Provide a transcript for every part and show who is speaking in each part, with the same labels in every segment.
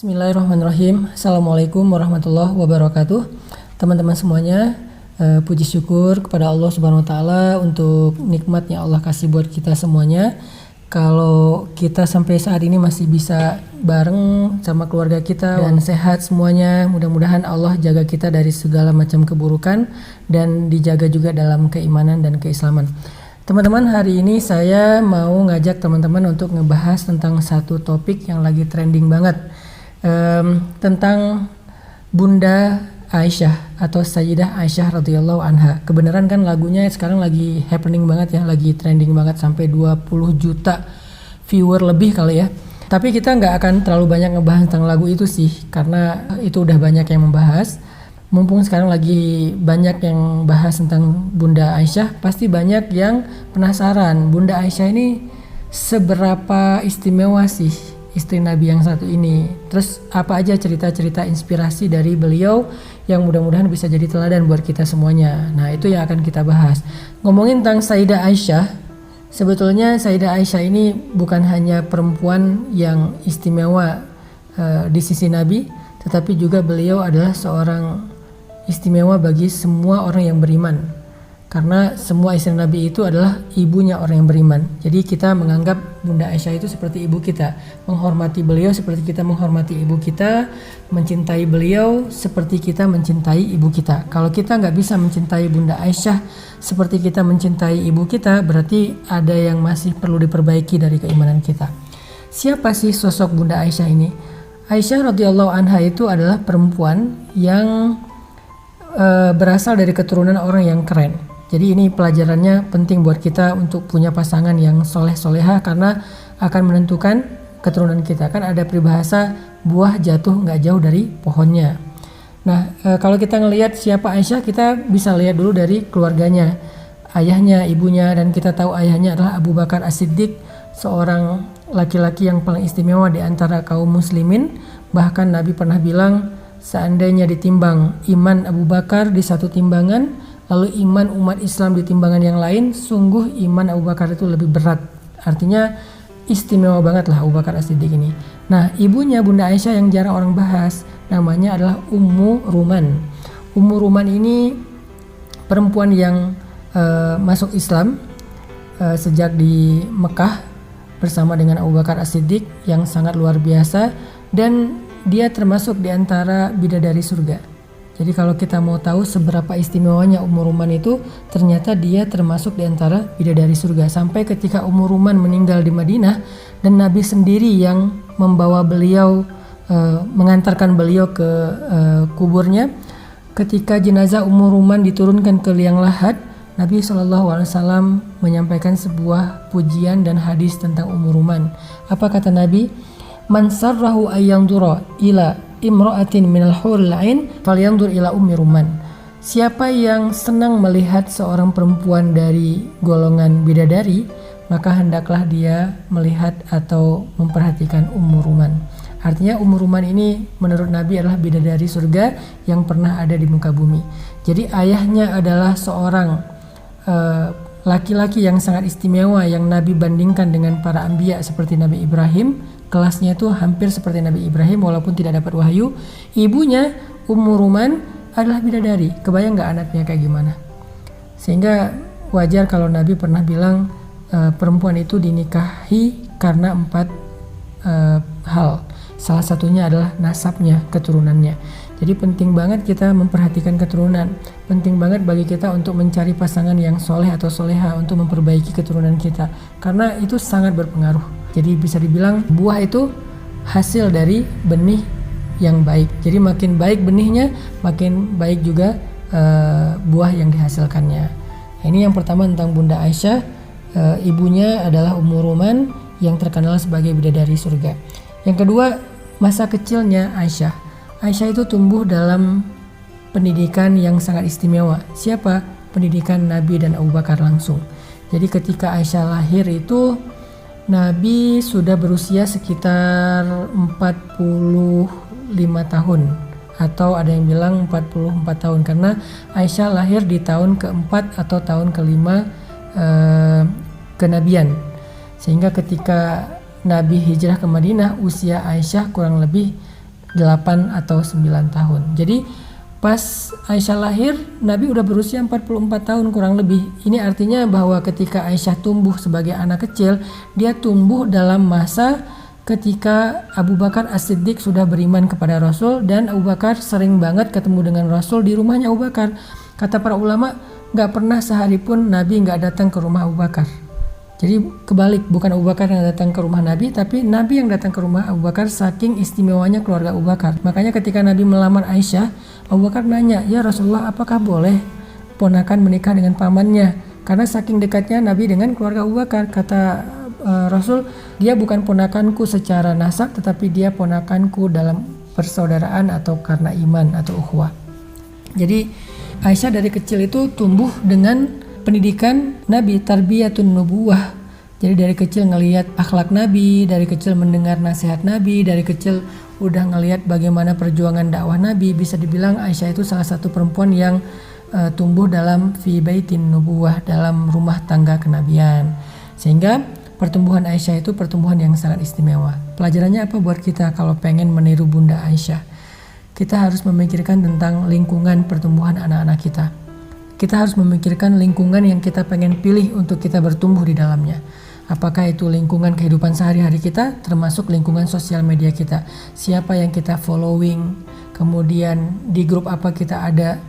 Speaker 1: Bismillahirrahmanirrahim. Assalamualaikum warahmatullahi wabarakatuh. Teman-teman semuanya, puji syukur kepada Allah Subhanahu wa taala untuk nikmatnya Allah kasih buat kita semuanya. Kalau kita sampai saat ini masih bisa bareng sama keluarga kita dan sehat semuanya, mudah-mudahan Allah jaga kita dari segala macam keburukan dan dijaga juga dalam keimanan dan keislaman. Teman-teman, hari ini saya mau ngajak teman-teman untuk ngebahas tentang satu topik yang lagi trending banget, tentang Bunda Aisyah atau Sayyidah Aisyah radhiyallahu anha. Kebenaran kan lagunya sekarang lagi happening banget ya, lagi trending banget sampai 20 juta viewer lebih kali ya. Tapi kita nggak akan terlalu banyak ngebahas tentang lagu itu sih, karena itu udah banyak yang membahas. Mumpung sekarang lagi banyak yang bahas tentang Bunda Aisyah, pasti banyak yang penasaran Bunda Aisyah ini seberapa istimewa sih istri Nabi yang satu ini. Terus apa aja cerita-cerita inspirasi dari beliau yang mudah-mudahan bisa jadi teladan buat kita semuanya. Nah, itu yang akan kita bahas. Ngomongin tentang Sayyidah Aisyah, sebetulnya Sayyidah Aisyah ini bukan hanya perempuan yang istimewa di sisi Nabi, tetapi juga beliau adalah seorang istimewa bagi semua orang yang beriman. Karena semua istri Nabi itu adalah ibunya orang yang beriman. Jadi kita menganggap Bunda Aisyah itu seperti ibu kita, menghormati beliau seperti kita menghormati ibu kita, mencintai beliau seperti kita mencintai ibu kita. Kalau kita nggak bisa mencintai Bunda Aisyah seperti kita mencintai ibu kita, berarti ada yang masih perlu diperbaiki dari keimanan kita. Siapa sih sosok Bunda Aisyah ini? Aisyah radhiyallahu anha itu adalah perempuan yang berasal dari keturunan orang yang keren. Jadi ini pelajarannya penting buat kita untuk punya pasangan yang soleh-soleha, karena akan menentukan keturunan kita. Kan ada peribahasa buah jatuh nggak jauh dari pohonnya. Nah, kalau kita ngelihat siapa Aisyah, kita bisa lihat dulu dari keluarganya, ayahnya, ibunya, dan kita tahu ayahnya adalah Abu Bakar As-Siddiq, seorang laki-laki yang paling istimewa di antara kaum muslimin. Bahkan Nabi pernah bilang, seandainya ditimbang iman Abu Bakar di satu timbangan, lalu iman umat Islam di timbangan yang lain, sungguh iman Abu Bakar itu lebih berat. Artinya istimewa banget lah Abu Bakar As-Siddiq ini. Nah, ibunya Bunda Aisyah yang jarang orang bahas, namanya adalah Ummu Ruman. Ummu Ruman ini perempuan yang masuk Islam sejak di Mekah bersama dengan Abu Bakar As-Siddiq yang sangat luar biasa, dan dia termasuk di antara bidadari surga. Jadi kalau kita mau tahu seberapa istimewanya Ummu Ruman itu, ternyata dia termasuk di antara bidadari surga. Sampai ketika Ummu Ruman meninggal di Madinah dan Nabi sendiri yang membawa beliau, mengantarkan beliau ke kuburnya. Ketika jenazah Ummu Ruman diturunkan ke liang lahat, Nabi SAW menyampaikan sebuah pujian dan hadis tentang Ummu Ruman. Apa kata Nabi? Man sarrahu ayyandura ila imra'atin minal huril ain falyandur ila ummi Ruman. Siapa yang senang melihat seorang perempuan dari golongan bidadari, maka hendaklah dia melihat atau memperhatikan Ummu Ruman. Artinya Ummu Ruman ini menurut Nabi adalah bidadari surga yang pernah ada di muka bumi. Jadi ayahnya adalah seorang laki-laki yang sangat istimewa yang Nabi bandingkan dengan para anbiya seperti Nabi Ibrahim. Kelasnya itu hampir seperti Nabi Ibrahim walaupun tidak dapat wahyu. Ibunya Ummu Ruman adalah bidadari. Kebayang gak anaknya kayak gimana? Sehingga wajar kalau Nabi pernah bilang perempuan itu dinikahi karena 4 hal. Salah satunya adalah nasabnya, keturunannya. Jadi penting banget kita memperhatikan keturunan. Penting banget bagi kita untuk mencari pasangan yang soleh atau soleha untuk memperbaiki keturunan kita. Karena itu sangat berpengaruh. Jadi bisa dibilang buah itu hasil dari benih yang baik. Jadi makin baik benihnya, makin baik juga buah yang dihasilkannya. Ini yang pertama tentang Bunda Aisyah. Ibunya adalah Ummu Ruman yang terkenal sebagai bidadari surga. Yang kedua, masa kecilnya Aisyah. Aisyah itu tumbuh dalam pendidikan yang sangat istimewa. Siapa? Pendidikan Nabi dan Abu Bakar langsung. Jadi ketika Aisyah lahir itu Nabi sudah berusia sekitar 45 tahun, atau ada yang bilang 44 tahun, karena Aisyah lahir di tahun keempat atau tahun kelima kenabian. Sehingga ketika Nabi hijrah ke Madinah, usia Aisyah kurang lebih 8 atau 9 tahun. Jadi pas Aisyah lahir, Nabi udah berusia 44 tahun kurang lebih. Ini artinya bahwa ketika Aisyah tumbuh sebagai anak kecil, dia tumbuh dalam masa ketika Abu Bakar As-Siddiq sudah beriman kepada Rasul, dan Abu Bakar sering banget ketemu dengan Rasul di rumahnya Abu Bakar. Kata para ulama, gak pernah sehari pun Nabi gak datang ke rumah Abu Bakar. Jadi kebalik, bukan Abu Bakar yang datang ke rumah Nabi, tapi Nabi yang datang ke rumah Abu Bakar, saking istimewanya keluarga Abu Bakar. Makanya ketika Nabi melamar Aisyah, Abu Bakar nanya, "Ya Rasulullah, apakah boleh ponakan menikah dengan pamannya?" Karena saking dekatnya Nabi dengan keluarga Abu Bakar. Kata Rasul, "Dia bukan ponakanku secara nasab, tetapi dia ponakanku dalam persaudaraan atau karena iman atau ukhuwah." Jadi Aisyah dari kecil itu tumbuh dengan pendidikan Nabi, tarbiyatun nubuwah. Jadi dari kecil ngelihat akhlak Nabi, dari kecil mendengar nasihat Nabi, dari kecil udah ngelihat bagaimana perjuangan dakwah Nabi. Bisa dibilang Aisyah itu salah satu perempuan yang tumbuh dalam fi baitin nubuwah, dalam rumah tangga kenabian. Sehingga pertumbuhan Aisyah itu pertumbuhan yang sangat istimewa. Pelajarannya apa buat kita kalau pengen meniru Bunda Aisyah? Kita harus memikirkan tentang lingkungan pertumbuhan anak-anak kita. Kita harus memikirkan lingkungan yang kita pengen pilih untuk kita bertumbuh di dalamnya. Apakah itu lingkungan kehidupan sehari-hari kita, termasuk lingkungan sosial media kita. Siapa yang kita following, kemudian di grup apa kita ada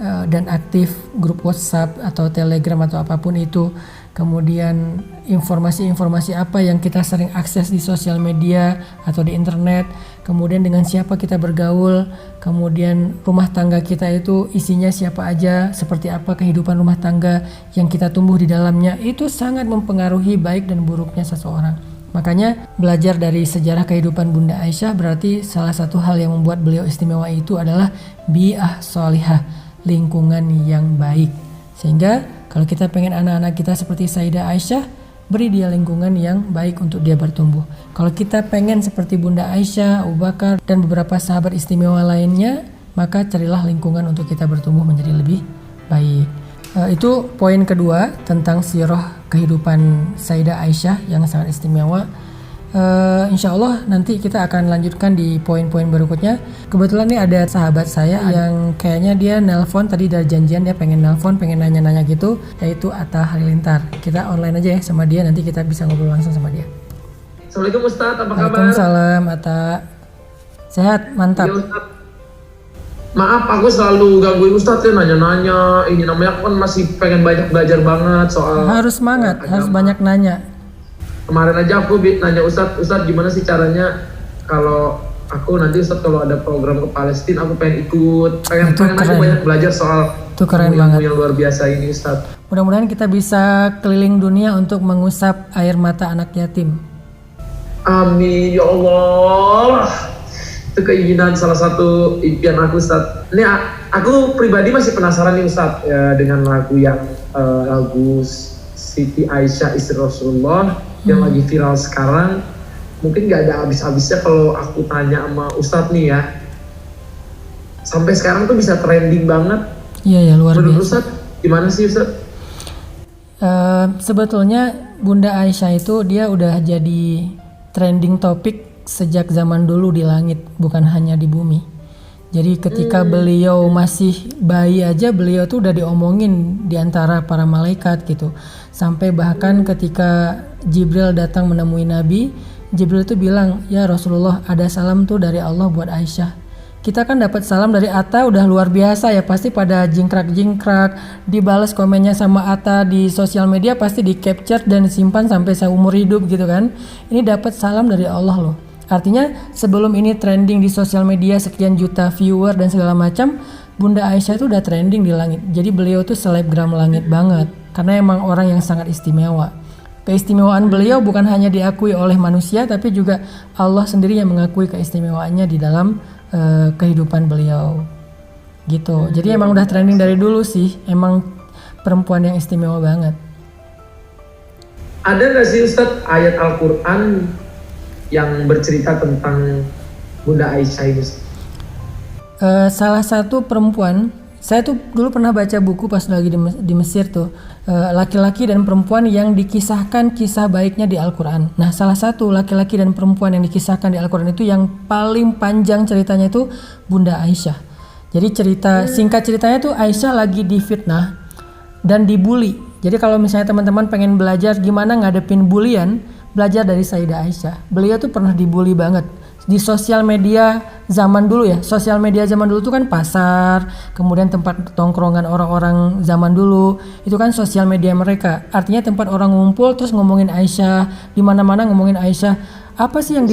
Speaker 1: dan aktif, grup WhatsApp atau Telegram atau apapun itu. Kemudian informasi-informasi apa yang kita sering akses di sosial media atau di internet, kemudian dengan siapa kita bergaul, kemudian rumah tangga kita itu isinya siapa aja, seperti apa kehidupan rumah tangga yang kita tumbuh di dalamnya, itu sangat mempengaruhi baik dan buruknya seseorang. Makanya belajar dari sejarah kehidupan Bunda Aisyah berarti salah satu hal yang membuat beliau istimewa itu adalah bi'ah sholihah, lingkungan yang baik. Sehingga kalau kita pengen anak-anak kita seperti Sayyidah Aisyah, beri dia lingkungan yang baik untuk dia bertumbuh. Kalau kita pengen seperti Bunda Aisyah, Abu Bakar, dan beberapa sahabat istimewa lainnya, maka carilah lingkungan untuk kita bertumbuh menjadi lebih baik. Itu poin kedua tentang sirah kehidupan Sayyidah Aisyah yang sangat istimewa. Insya Allah nanti kita akan lanjutkan di poin-poin berikutnya. Kebetulan nih ada sahabat saya yang kayaknya dia nelpon tadi, dari janjian dia pengen nelpon, pengen nanya-nanya gitu, yaitu Atta Halilintar. Kita online aja ya sama dia, nanti kita bisa ngobrol langsung sama dia.
Speaker 2: Assalamualaikum Ustadz, apa kabar?
Speaker 1: Waalaikumsalam Atta. Sehat, mantap.
Speaker 2: Ya, Ustadz. Maaf aku selalu gangguin Ustadz ya, nanya-nanya. Ini namanya aku kan masih pengen banyak belajar banget soal.
Speaker 1: Harus semangat, harus banyak nanya.
Speaker 2: Kemarin aja aku nanya Ustadz gimana sih caranya kalau aku nanti Ustadz kalau ada program ke Palestina aku pengen ikut, pengen aja banyak belajar soal
Speaker 1: itu keren banget
Speaker 2: yang luar biasa ini Ustadz.
Speaker 1: Mudah-mudahan kita bisa keliling dunia untuk mengusap air mata anak yatim.
Speaker 2: Amin ya Allah. Itu keinginan salah satu impian aku Ustadz. Ini aku pribadi masih penasaran nih Ustadz ya, dengan lagu yang lagu Siti Aisyah istri Rasulullah yang lagi viral sekarang. Mungkin gak ada habis-habisnya kalau aku tanya sama Ustadz nih ya. Sampai sekarang tuh bisa trending banget.
Speaker 1: Iya ya, luar biasa.
Speaker 2: Ustadz, gimana sih Ustadz?
Speaker 1: Sebetulnya Bunda Aisyah itu dia udah jadi trending topik sejak zaman dulu di langit, bukan hanya di bumi. Jadi ketika beliau masih bayi aja, beliau tuh udah diomongin di antara para malaikat gitu. Sampai bahkan ketika Jibril datang menemui Nabi, Jibril itu bilang, "Ya Rasulullah, ada salam tuh dari Allah buat Aisyah." Kita kan dapat salam dari Atta udah luar biasa ya, pasti pada jingkrak-jingkrak, dibalas komennya sama Atta di sosial media, pasti di capture dan disimpan sampai seumur hidup gitu kan. Ini dapat salam dari Allah loh. Artinya sebelum ini trending di sosial media sekian juta viewer dan segala macam, Bunda Aisyah itu udah trending di langit. Jadi beliau tuh selebgram langit banget. Karena emang orang yang sangat istimewa. Keistimewaan beliau bukan hanya diakui oleh manusia, tapi juga Allah sendiri yang mengakui keistimewaannya di dalam kehidupan beliau. Gitu. Jadi emang udah trending dari dulu sih. Emang perempuan yang istimewa banget.
Speaker 2: Ada gak sih Ustadz ayat Al-Quran yang bercerita tentang Bunda Aisyah ini?
Speaker 1: Salah satu perempuan Saya tuh dulu pernah baca buku pas lagi di Mesir tuh, laki-laki dan perempuan yang dikisahkan kisah baiknya di Al-Quran. Nah, salah satu laki-laki dan perempuan yang dikisahkan di Al-Quran itu yang paling panjang ceritanya itu Bunda Aisyah. Jadi singkat ceritanya tuh Aisyah lagi difitnah dan dibully. Jadi kalau misalnya teman-teman pengen belajar gimana ngadepin bulian, belajar dari Sayyidah Aisyah. Beliau tuh pernah dibully banget. Di sosial media zaman dulu ya, sosial media zaman dulu tuh kan pasar, kemudian tempat tongkrongan orang-orang zaman dulu, itu kan sosial media mereka. Artinya tempat orang ngumpul terus ngomongin Aisyah, di mana-mana ngomongin Aisyah. Apa sih yang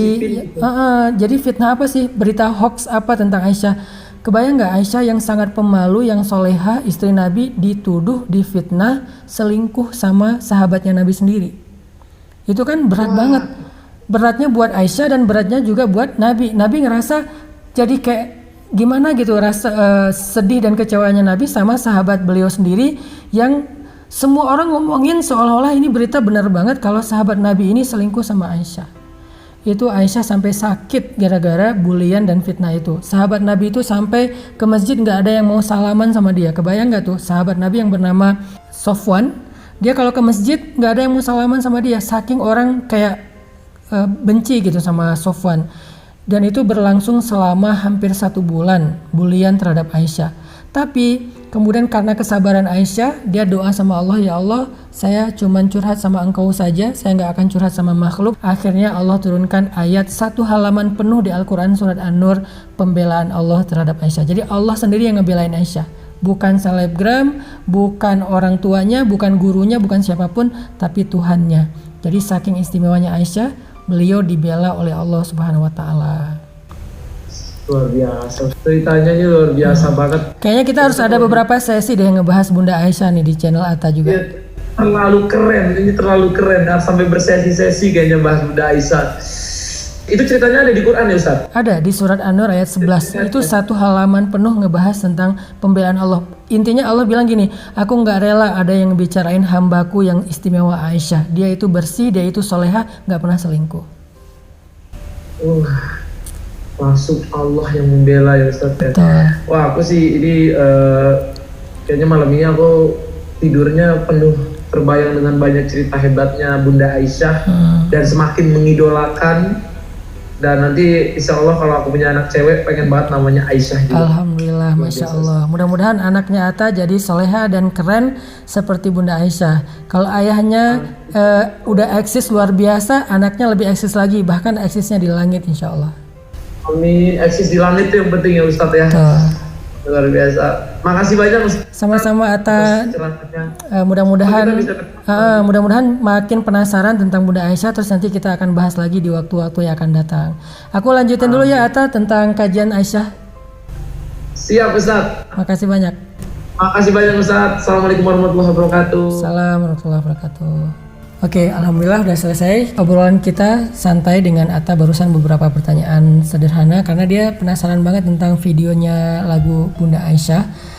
Speaker 1: jadi fitnah apa sih? Berita hoax apa tentang Aisyah? Kebayang nggak Aisyah yang sangat pemalu, yang soleha, istri Nabi dituduh, difitnah, selingkuh sama sahabatnya Nabi sendiri. Itu kan berat banget. Beratnya buat Aisyah dan beratnya juga buat Nabi. Nabi ngerasa jadi kayak gimana gitu, rasa sedih dan kecewanya Nabi sama sahabat beliau sendiri yang semua orang ngomongin seolah-olah ini berita benar banget kalau sahabat Nabi ini selingkuh sama Aisyah. Itu Aisyah sampai sakit gara-gara bulian dan fitnah itu. Sahabat Nabi itu sampai ke masjid nggak ada yang mau salaman sama dia. Kebayang nggak tuh sahabat Nabi yang bernama Sofwan, dia kalau ke masjid nggak ada yang mau salaman sama dia, saking orang kayak benci gitu sama Sofwan. Dan itu berlangsung selama hampir 1 bulan bulian terhadap Aisyah. Tapi kemudian karena kesabaran Aisyah, dia doa sama Allah, ya Allah, saya cuman curhat sama engkau saja, saya nggak akan curhat sama makhluk. Akhirnya Allah turunkan ayat 1 halaman penuh di Al-Quran surat An-Nur, pembelaan Allah terhadap Aisyah. Jadi Allah sendiri yang ngebelain Aisyah, bukan selebgram, bukan orang tuanya, bukan gurunya, bukan siapapun, tapi Tuhannya. Jadi saking istimewanya Aisyah, beliau dibela oleh Allah Subhanahu wa taala.
Speaker 2: Luar biasa. Ceritanya ini luar biasa banget.
Speaker 1: Kayaknya kita harus ada beberapa sesi deh ngebahas Bunda Aisyah nih di channel Atta juga.
Speaker 2: Ya, terlalu keren. Ini terlalu keren. Nah, sampai bersesi-sesi kayaknya bahas Bunda Aisyah. Itu ceritanya ada di Quran ya Ustaz?
Speaker 1: Ada di surat An-Nur ayat 11. Itu 1 halaman penuh ngebahas tentang pembelaan Allah. Intinya Allah bilang gini, aku gak rela ada yang ngebicarain hambaku yang istimewa Aisyah. Dia itu bersih, dia itu soleha, gak pernah selingkuh.
Speaker 2: Masuk Allah yang membela ya Ustaz ya. Wah, aku sih ini kayaknya malam ini aku tidurnya penuh terbayang dengan banyak cerita hebatnya Bunda Aisyah dan semakin mengidolakan. Dan nanti insya Allah kalau aku punya anak cewek pengen banget namanya Aisyah juga.
Speaker 1: Alhamdulillah, Masya Allah. Mudah-mudahan anaknya Atta jadi soleha dan keren seperti Bunda Aisyah. Kalau ayahnya udah eksis luar biasa, anaknya lebih eksis lagi, bahkan eksisnya di langit insya Allah.
Speaker 2: Amin, eksis di langit itu yang penting ya Ustadz ya. Luar biasa. Makasih banyak Ustadz.
Speaker 1: Sama-sama Atta. Mudah-mudahan makin penasaran tentang Bunda Aisyah, terus nanti kita akan bahas lagi di waktu-waktu yang akan datang. Aku lanjutin dulu ya Atta tentang kajian Aisyah.
Speaker 2: Siap Ustadz.
Speaker 1: Makasih banyak.
Speaker 2: Makasih banyak Ustadz. Assalamualaikum warahmatullahi wabarakatuh.
Speaker 1: Assalamualaikum warahmatullahi wabarakatuh. Oke, alhamdulillah udah selesai obrolan kita santai dengan Atta, barusan beberapa pertanyaan sederhana karena dia penasaran banget tentang videonya lagu Bunda Aisyah.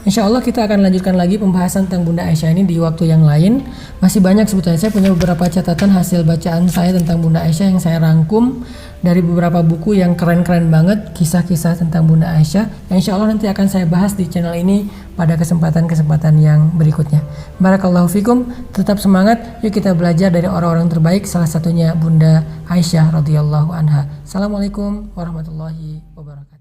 Speaker 1: Insya Allah kita akan lanjutkan lagi pembahasan tentang Bunda Aisyah ini di waktu yang lain. Masih banyak sebetulnya, saya punya beberapa catatan hasil bacaan saya tentang Bunda Aisyah yang saya rangkum dari beberapa buku yang keren-keren banget, kisah-kisah tentang Bunda Aisyah yang insya Allah nanti akan saya bahas di channel ini pada kesempatan-kesempatan yang berikutnya. Barakallahu fikum, tetap semangat, yuk kita belajar dari orang-orang terbaik, salah satunya Bunda Aisyah radhiyallahu anha. Assalamualaikum warahmatullahi wabarakatuh.